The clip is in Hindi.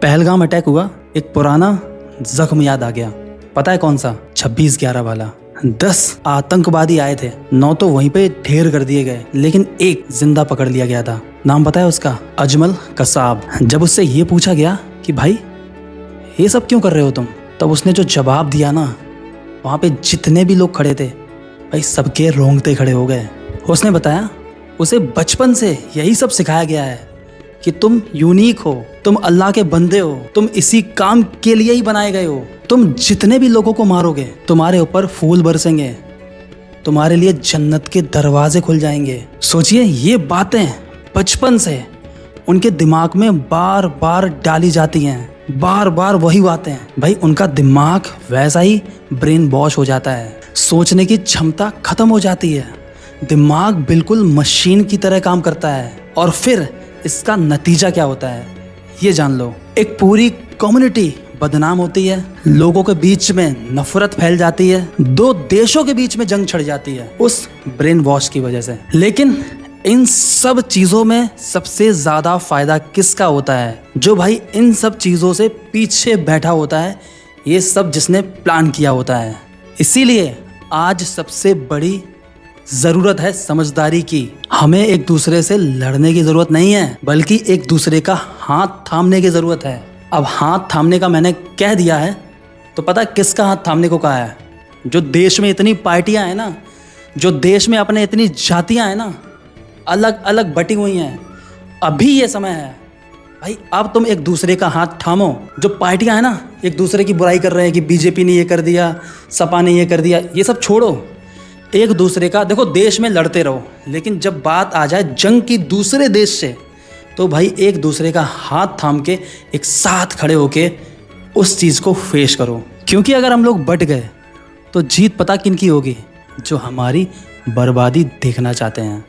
पहलगाम अटैक हुआ, एक पुराना जख्म याद आ गया। पता है कौन सा? 26/11 वाला। 10 आतंकवादी आए थे, 9 तो वहीं पे ढेर कर दिए गए, लेकिन एक जिंदा पकड़ लिया गया था। नाम पता है उसका? अजमल कसाब। जब उससे ये पूछा गया कि भाई ये सब क्यों कर रहे हो तुम, तब उसने जो जवाब दिया ना, वहाँ पे जितने भी लोग खड़े थे भाई सबके रोंगटे खड़े हो गए। उसने बताया उसे बचपन से यही सब सिखाया गया है कि तुम यूनिक हो, तुम अल्लाह के बंदे हो, तुम इसी काम के लिए ही बनाए गए हो। तुम जितने भी लोगों को मारोगे तुम्हारे ऊपर फूल बरसेंगे, तुम्हारे लिए जन्नत के दरवाजे खुल जाएंगे। सोचिए, ये बातें बचपन से उनके दिमाग में बार बार डाली जाती हैं, बार बार वही बातें। भाई उनका दिमाग वैसा ही ब्रेन वॉश हो जाता है, सोचने की क्षमता खत्म हो जाती है, दिमाग बिल्कुल मशीन की तरह काम करता है। और फिर इसका नतीजा क्या होता है ये जान लो। एक पूरी कम्युनिटी बदनाम होती है, लोगों के बीच में नफरत फैल जाती है, 2 देशों के बीच में जंग छिड़ जाती है उस ब्रेन वॉश की वजह से। लेकिन इन सब चीजों में सबसे ज्यादा फायदा किसका होता है? जो भाई इन सब चीजों से पीछे बैठा होता है, ये सब जिसने प्लान किया होता है। इसीलिए आज सबसे बड़ी जरूरत है समझदारी की। हमें एक दूसरे से लड़ने की जरूरत नहीं है, बल्कि एक दूसरे का हाथ थामने की जरूरत है। अब हाथ थामने का मैंने कह दिया है, तो पता किसका हाथ थामने को कहा है? जो देश में इतनी पार्टियां हैं ना, जो देश में अपने इतनी जातियां हैं ना, अलग अलग बटी हुई हैं, अभी ये समय है भाई, अब तुम एक दूसरे का हाथ थामो। जो पार्टियां हैं ना, एक दूसरे की बुराई कर रहे हैं कि बीजेपी ने ये कर दिया, सपा ने ये कर दिया, ये सब छोड़ो। एक दूसरे का देखो, देश में लड़ते रहो, लेकिन जब बात आ जाए जंग की दूसरे देश से, तो भाई एक दूसरे का हाथ थाम के एक साथ खड़े होके उस चीज़ को फेस करो। क्योंकि अगर हम लोग बट गए तो जीत पता किन की होगी? जो हमारी बर्बादी देखना चाहते हैं।